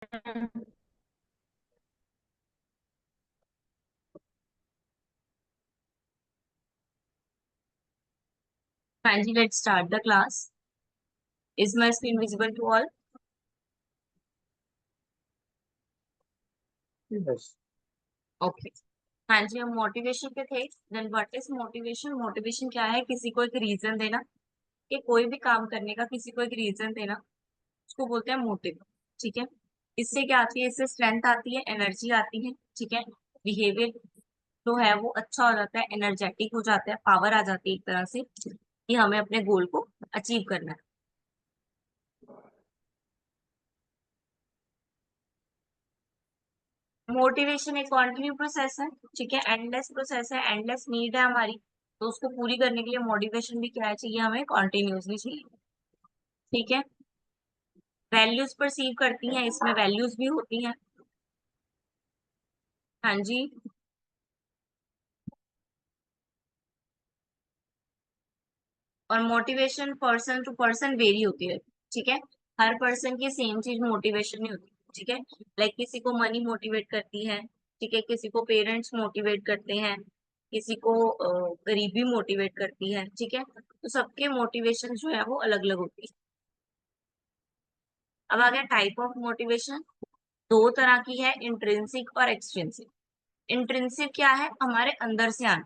हाँ जी, let's start the class. Is my screen visible to all? Yes. Okay. हाँ जी, हम मोटिवेशन पे थे। Then what is motivation? Motivation क्या है? किसी को एक रीजन देना, कि कोई भी काम करने का किसी को एक रीजन देना, उसको बोलते हैं मोटिव। ठीक है। इससे क्या आती है? इससे स्ट्रेंथ आती है, एनर्जी आती है। ठीक है। बिहेवियर जो है वो अच्छा हो जाता है, एनर्जेटिक हो जाता है, पावर आ जाती है एक तरह से कि हमें अपने गोल को अचीव करना है। मोटिवेशन एक कॉन्टिन्यू प्रोसेस है। ठीक है, एंडलेस प्रोसेस है, एंडलेस नीड है हमारी। तो उसको पूरी करने के लिए मोटिवेशन भी क्या चाहिए? हमें कॉन्टिन्यूसली चाहिए। ठीक है। वैल्यूज परसीव करती हैं, इसमें वैल्यूज भी होती हैं। हाँ जी। और motivation person to person vary होती है। ठीक है। हर पर्सन की सेम चीज मोटिवेशन नहीं होती। ठीक है। लाइक किसी को मनी मोटिवेट करती है। ठीक है। किसी को पेरेंट्स मोटिवेट करते हैं। किसी को गरीबी मोटिवेट करती है। ठीक है। तो सबके मोटिवेशन जो है वो अलग अलग होती है। अब आ गया टाइप ऑफ मोटिवेशन। दो तरह की है, इंट्रिंसिक और एक्सट्रिंसिक। इंट्रिंसिक क्या है? हमारे अंदर से आना।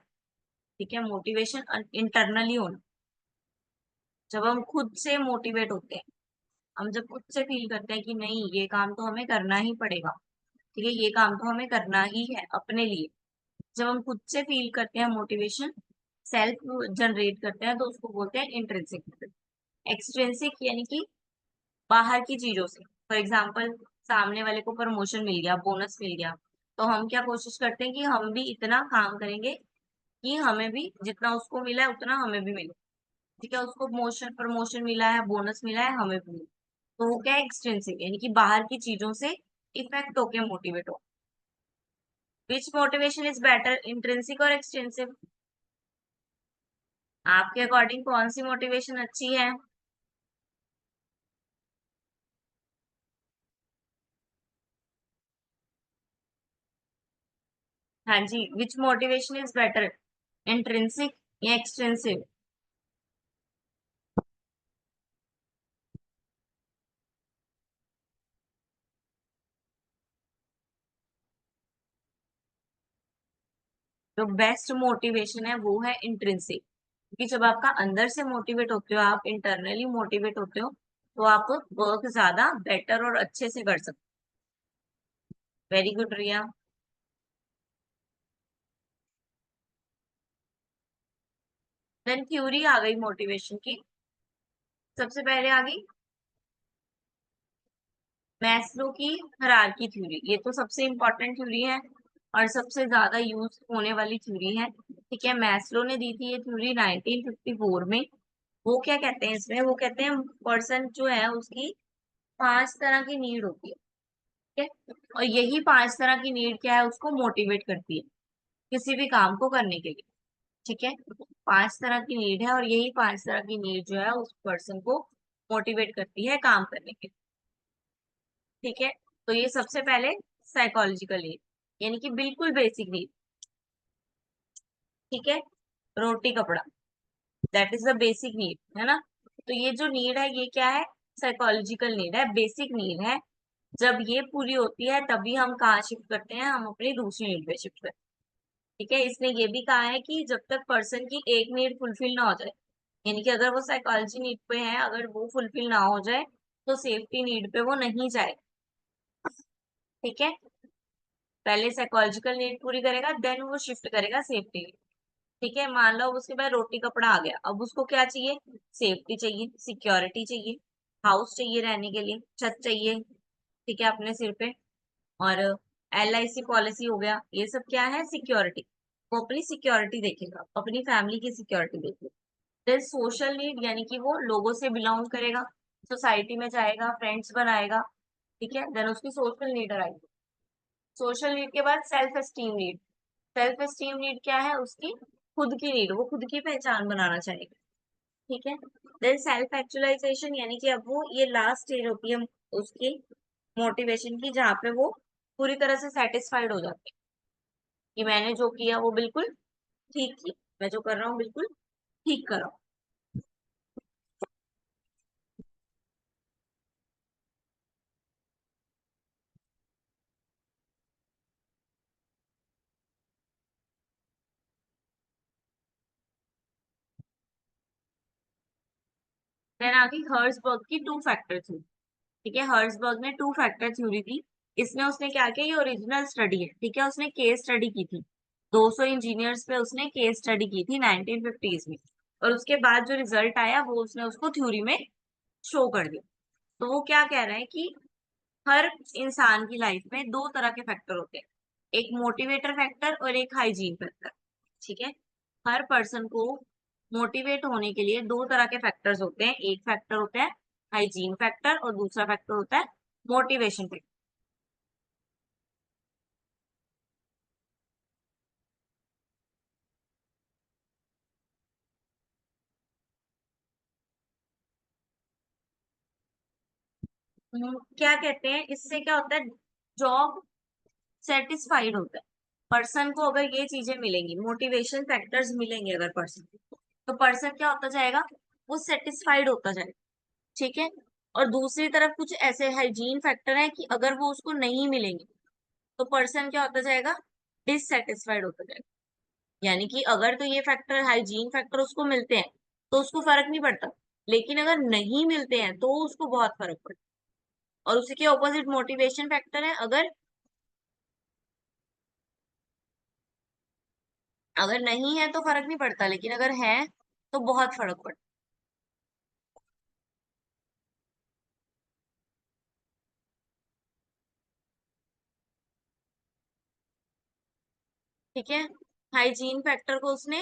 ठीक है। मोटिवेशन इंटरनली होना, जब हम खुद से मोटिवेट होते हैं। हम जब खुद से फील करते हैं कि नहीं, ये काम तो हमें करना ही पड़ेगा। ठीक है, ये काम तो हमें करना ही है अपने लिए। जब हम खुद से फील करते हैं मोटिवेशन, सेल्फ जनरेट करते हैं, तो उसको बोलते हैं इंट्रिंसिक। एक्सट्रिंसिक यानी कि बाहर की चीजों से। फॉर एग्जाम्पल, सामने वाले को प्रमोशन मिल गया, बोनस मिल गया, तो हम क्या कोशिश करते हैं कि हम भी इतना काम करेंगे कि हमें भी जितना उसको मिला है उतना हमें भी मिले। ठीक है, उसको मोशन प्रमोशन मिला है, बोनस मिला है, हमें भी मिले। तो वो क्या है? एक्सट्रिंसिक, यानी कि बाहर की चीजों से इफेक्ट होके मोटिवेट हो। विच मोटिवेशन इज बेटर, इंट्रिंसिक और एक्सट्रिंसिक? आपके अकॉर्डिंग कौन सी मोटिवेशन अच्छी है? हाँ जी, विच मोटिवेशन इज बेटर, इंट्रिंसिक या एक्सट्रिंसिक? जो बेस्ट मोटिवेशन है वो है इंट्रिंसिक। क्योंकि जब आपका अंदर से मोटिवेट होते हो, आप इंटरनली मोटिवेट होते हो, तो आप वर्क ज्यादा बेटर और अच्छे से कर सकते हो। वेरी गुड रिया। देन थ्योरी आ गई मोटिवेशन की। सबसे पहले आ गई मैस्लो की हायरार्की थ्योरी। ये तो सबसे इम्पोर्टेंट थ्योरी है और सबसे ज्यादा यूज होने वाली थ्योरी है। ठीक है, मैस्लो ने दी थी ये थ्योरी 1954 में। वो क्या कहते हैं इसमें? वो कहते हैं पर्सन जो है उसकी 5 तरह की नीड होती है। ठीक है, और यही 5 तरह की नीड क्या है? उसको मोटिवेट करती है किसी भी काम को करने के लिए। ठीक है, 5 तरह की नीड है और यही 5 तरह की नीड जो है उस पर्सन को मोटिवेट करती है काम करने के लिए। ठीक है, तो ये सबसे पहले साइकोलॉजिकल नीड, यानी कि बिल्कुल बेसिक नीड। ठीक है, रोटी कपड़ा, that is the basic need, है ना? तो ये जो नीड है ये क्या है? साइकोलॉजिकल नीड है, बेसिक नीड है। जब ये पूरी होती है तभी हम कहाँ शिफ्ट करते हैं? हम अपनी दूसरी नीड पे शिफ्ट करते हैं। ठीक है, इसने ये भी कहा है कि जब तक पर्सन की एक नीड फुलफिल ना हो जाए, यानी कि अगर वो साइकोलॉजी नीड पे है, अगर वो फुलफिल ना हो जाए, तो सेफ्टी नीड पे वो नहीं जाए। ठीक है, पहले साइकोलॉजिकल नीड पूरी करेगा, देन वो शिफ्ट करेगा सेफ्टी। ठीक है, मान लो उसके बाद रोटी कपड़ा आ गया, अब उसको क्या चाहिए? सेफ्टी चाहिए, सिक्योरिटी चाहिए, हाउस चाहिए रहने के लिए, छत चाहिए। ठीक है, अपने सिर पे। और LIC पॉलिसी हो गया, ये सब क्या है? सिक्योरिटी। वो अपनी सिक्योरिटी देखेगा, अपनी फैमिली की सिक्योरिटी देखेगा। देन सोशल नीड, यानी कि वो लोगों से बिलोंग करेगा, सोसाइटी में जाएगा, फ्रेंड्स बनाएगा। ठीक है, देन उसकी सोशल नीड आएगी। सोशल नीड के बाद self esteem need. Self esteem need क्या है? उसकी खुद की नीड, वो खुद की पहचान बनाना चाहेगा। ठीक है, देन सेल्फ एक्चुअलाइजेशन, यानी कि अब वो ये लास्ट स्टेज होती है उसकी, मोटिवेशन की, जहाँ पे वो पूरी तरह से सेटिस्फाइड हो जाते हैं कि मैंने जो किया वो बिल्कुल ठीक किया, मैं जो कर रहा हूँ बिल्कुल ठीक कर रहा हूँ। देन आगे हर्ट्जबर्ग की टू फैक्टर थ्योरी। ठीक है, हर्ट्जबर्ग ने टू फैक्टर थ्योरी दी। इसमें उसने क्या किया, ये ओरिजिनल स्टडी है, ठीक है, उसने केस स्टडी की थी, 200 इंजीनियर्स पे उसने केस स्टडी की थी 1950s में, और उसके बाद जो रिजल्ट आया वो उसने उसको थ्योरी में शो कर दिया। तो वो क्या कह रहा है कि हर इंसान की लाइफ में दो तरह के फैक्टर होते हैं, एक मोटिवेटर फैक्टर और एक हाइजीन फैक्टर। ठीक है, हर पर्सन को मोटिवेट होने के लिए दो तरह के फैक्टर्स होते हैं, एक फैक्टर होता है हाइजीन फैक्टर और दूसरा फैक्टर होता है मोटिवेशन फैक्टर। क्या कहते हैं, इससे क्या होता है, जॉब सेटिस्फाइड होता है पर्सन को, अगर ये चीजें मिलेंगी, मोटिवेशन फैक्टर्स मिलेंगे अगर पर्सन को, तो पर्सन क्या होता जाएगा, वो सेटिस्फाइड होता जाएगा। ठीक है, और दूसरी तरफ कुछ ऐसे हाइजीन फैक्टर हैं कि अगर वो उसको नहीं मिलेंगे तो पर्सन क्या होता जाएगा, डिससेटिस्फाइड होता जाएगा। यानी कि अगर तो ये फैक्टर हाइजीन फैक्टर उसको मिलते हैं तो उसको फर्क नहीं पड़ता, लेकिन अगर नहीं मिलते हैं तो उसको बहुत फर्क पड़ता है। और उसी के ऑपोजिट मोटिवेशन फैक्टर है, अगर अगर नहीं है तो फर्क नहीं पड़ता, लेकिन अगर है तो बहुत फर्क पड़ता। ठीक है, हाइजीन फैक्टर को उसने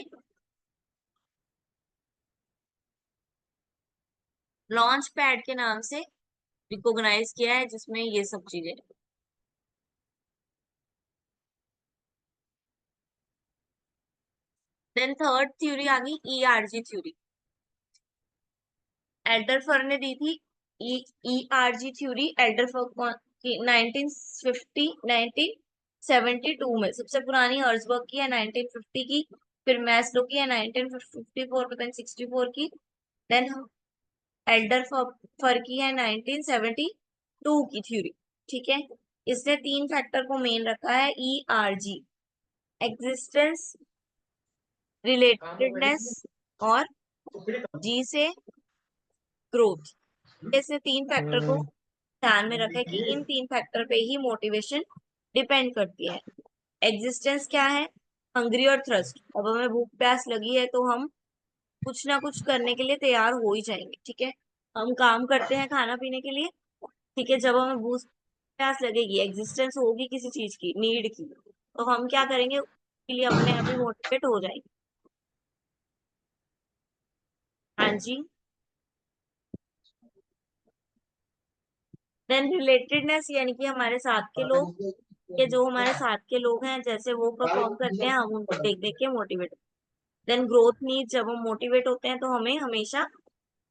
लॉन्च पैड के नाम से रिकॉग्नाइज किया है, जिसमें ये सब चीजें। देन थर्ड थ्योरी आ गई ईआरजी थ्योरी। एल्डरफर ने दी थी ईआरजी थ्योरी। एल्डरफर की 1950 1972 में, सबसे पुरानी हर्जबर्ग की है 1950 की, फिर मैस्लो की है 1954 पता नहीं 64 की, देन एल्डरफर की है 1972 की थ्योरी। ठीक है, इसने तीन फैक्टर को मेन रखा है, ईआरजी, एग्जिस्टेंस, रिलेटेडनेस, और जी से ग्रोथ। इसने तीन फैक्टर को ध्यान में रखा है कि इन तीन फैक्टर पे ही मोटिवेशन डिपेंड करती है। एग्जिस्टेंस क्या है, हंग्री और थ्रस्ट, अब हमें भूख प्यास लगी है तो हम कुछ ना कुछ करने के लिए तैयार हो ही जाएंगे। ठीक है, हम काम करते हैं खाना पीने के लिए। ठीक है, जब हमें भूख प्यास लगेगी, एग्जिस्टेंस होगी किसी चीज की, नीड की, तो हम क्या करेंगे, उसके लिए अपने आप ही मोटिवेट हो जाएंगे। हाँ जी। देन रिलेटेडनेस, यानी कि हमारे साथ के लोग, के जो हमारे साथ के लोग हैं जैसे वो परफॉर्म करते हैं, हम उनको देख देख के मोटिवेट। देन ग्रोथ नीड, जब हम मोटिवेट होते हैं तो हमें हमेशा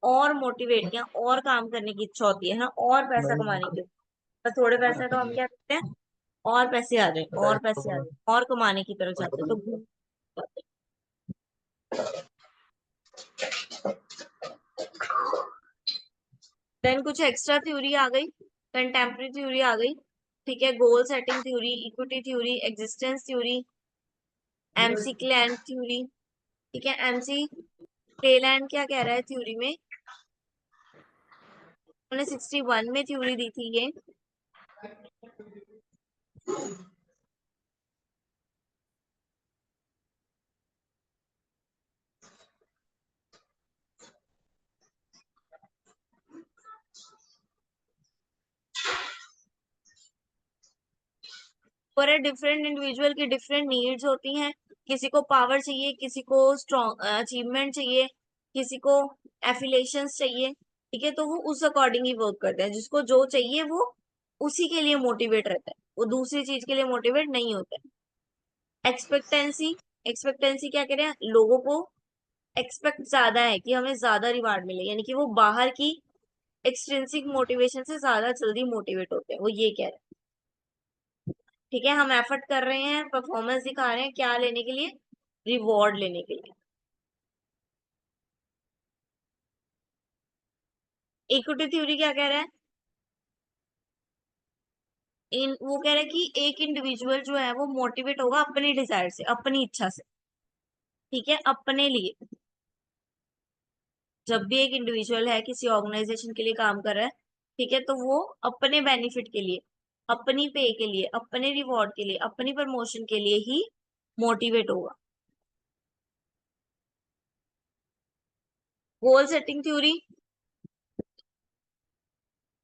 और मोटिवेट या और काम करने की इच्छा होती है ना, और पैसा कमाने की। बस थोड़े पैसे हैं तो हम क्या करते हैं, और पैसे आ जाए, और पैसे आ जाए, और कमाने की तरफ जाते हैं, तो घूम जाते हैं। देन कुछ एक्स्ट्रा थ्योरी आ गई, कंटेम्प्रेरी थ्योरी आ गई। ठीक है, गोल setting theory, equity theory, existence theory, MC clan theory. ठीक है, एमसी क्लेलैंड क्या कह रहा है थ्योरी में, उन्होंने 61 में थ्योरी दी थी ये। पर डिफरेंट इंडिविजुअल की डिफरेंट नीड्स होती हैं, किसी को पावर चाहिए, किसी को स्ट्रॉन्ग अचीवमेंट चाहिए, किसी को एफिलेशंस चाहिए। ठीक है, तो वो उस अकॉर्डिंग ही वर्क करते हैं, जिसको जो चाहिए वो उसी के लिए मोटिवेट रहता है, वो दूसरी चीज के लिए मोटिवेट नहीं होता है। एक्सपेक्टेंसी, एक्सपेक्टेंसी क्या कह रहे हैं, लोगों को एक्सपेक्ट ज्यादा है कि हमें ज्यादा रिवार्ड मिले, यानी कि वो बाहर की एक्सट्रिंसिक मोटिवेशन से ज्यादा जल्दी मोटिवेट होते हैं, वो ये कह रहे हैं। ठीक है, हम एफर्ट कर रहे हैं, परफॉर्मेंस दिखा रहे हैं, क्या लेने के लिए? रिवॉर्ड लेने के लिए। इक्विटी थ्योरी क्या कह रहा है? वो कह रहा है कि एक इंडिविजुअल जो है वो मोटिवेट होगा अपनी डिजायर से, अपनी इच्छा से। ठीक है, अपने लिए। जब भी एक इंडिविजुअल है किसी ऑर्गेनाइजेशन के लिए काम कर रहा है, ठीक है, तो वो अपने बेनिफिट के लिए, अपनी पे के लिए, अपने रिवॉर्ड के लिए, अपनी प्रमोशन के लिए ही मोटिवेट होगा। Goal setting theory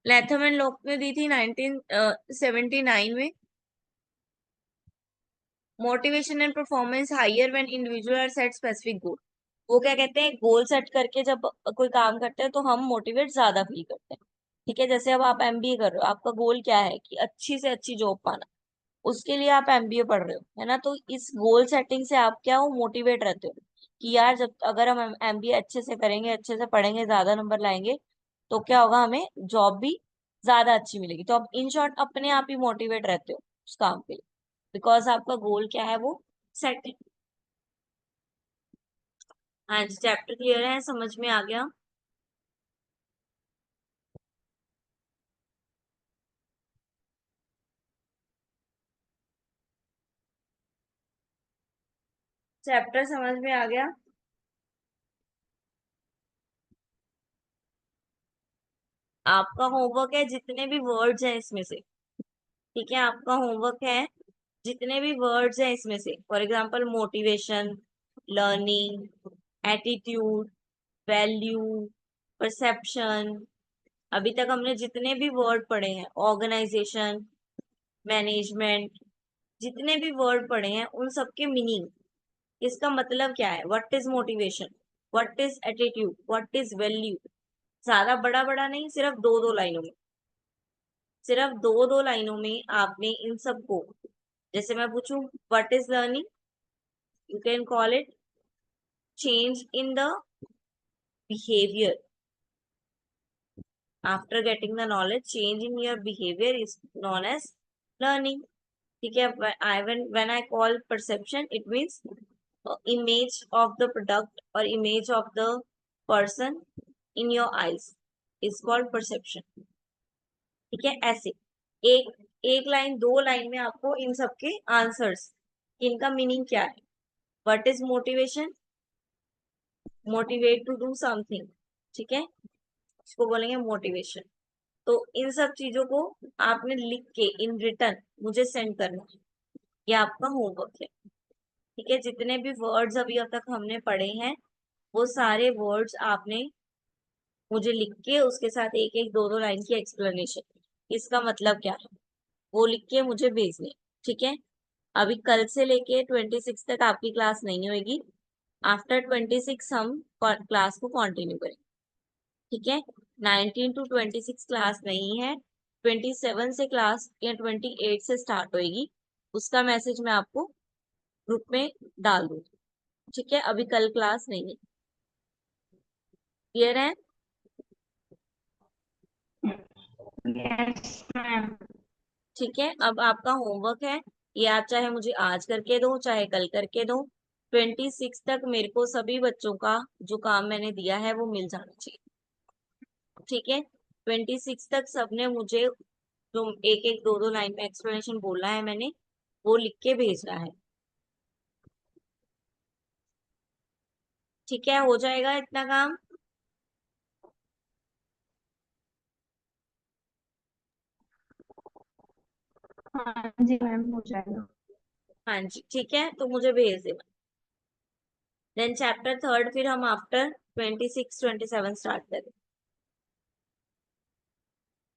Latham and Locke ने दी थी 1979 में। Motivation and performance higher when individual are set specific goal. वो क्या कहते हैं, गोल सेट करके जब कोई काम करते हैं तो हम मोटिवेट ज्यादा फील करते हैं। ठीक है, जैसे अब आप एमबीए कर रहे हो, आपका गोल क्या है कि अच्छी से अच्छी जॉब पाना, उसके लिए आप एमबीए पढ़ रहे हो, है ना? तो इस गोल सेटिंग से आप क्या हो, मोटिवेट रहते हो कि यार जब अगर हम एमबीए अच्छे से करेंगे, अच्छे से पढ़ेंगे, ज्यादा नंबर लाएंगे, तो क्या होगा, हमें जॉब भी ज्यादा अच्छी मिलेगी। तो आप इन शॉर्ट अपने आप ही मोटिवेट रहते हो उस काम के लिए, बिकॉज आपका गोल क्या है, वो सेट है। हाँ जी, चैप्टर क्लियर है, समझ में आ गया? चैप्टर समझ में आ गया? आपका होमवर्क है जितने भी वर्ड्स हैं इसमें से, ठीक है, आपका होमवर्क है जितने भी वर्ड्स हैं इसमें से, for example motivation, learning, attitude, value, perception, अभी तक हमने जितने भी वर्ड पढ़े हैं, ऑर्गेनाइजेशन, मैनेजमेंट, जितने भी वर्ड पढ़े हैं उन सबके मीनिंग, इसका मतलब क्या है, what is motivation, what is attitude, what is value. ज्यादा बड़ा बड़ा नहीं, सिर्फ दो दो लाइनों में, सिर्फ दो दो लाइनों में आपने इन सबको, जैसे मैं पूछूं what is learning, you can call it change in the behavior. After getting the knowledge, change in your behavior is known as learning. ठीक है, when I call perception, it means image of the product or image of the person in your eyes is called perception. ठीक है, ऐसे एक एक line, दो line में आपको इन सबके आंसर्स, इनका मीनिंग क्या है। What is motivation? Motivate to do something. ठीक है, इसको बोलेंगे मोटिवेशन। तो इन सब चीजों को आपने लिख के इन रिटर्न मुझे सेंड करना है, ये आपका होमवर्क है। ठीक है, जितने भी वर्ड्स अभी अब तक हमने पढ़े हैं, वो सारे वर्ड्स आपने मुझे लिख के उसके साथ एक एक दो दो लाइन की एक्सप्लेनेशन, इसका मतलब क्या है, वो लिख के मुझे भेजने। ठीक है, अभी कल से लेके 26 तक आपकी क्लास नहीं होगी। आफ्टर 26 हम क्लास को कंटिन्यू करेंगे। ठीक है, 19 to 26 क्लास नहीं है, 27 से क्लास या 28 से स्टार्ट होएगी। उसका मैसेज मैं आपको ग्रुप में डाल दूंगी। ठीक है, अभी कल क्लास नहीं है। क्लियर है? Yes ma'am. ठीक है, अब आपका होमवर्क है, ये आप चाहे मुझे आज करके दो चाहे कल करके दो, 26 तक मेरे को सभी बच्चों का जो काम मैंने दिया है वो मिल जाना चाहिए। ठीक है, 26 तक सबने मुझे जो एक एक दो दो लाइन में एक्सप्लेनेशन बोला है मैंने, वो लिख के भेजना है। ठीक है, हो जाएगा इतना काम? हाँ जी मैम, हो जाएगा। हाँ जी, ठीक है, तो मुझे भेज देना। देन चैप्टर थर्ड फिर हम आफ्टर 26 27 स्टार्ट करें।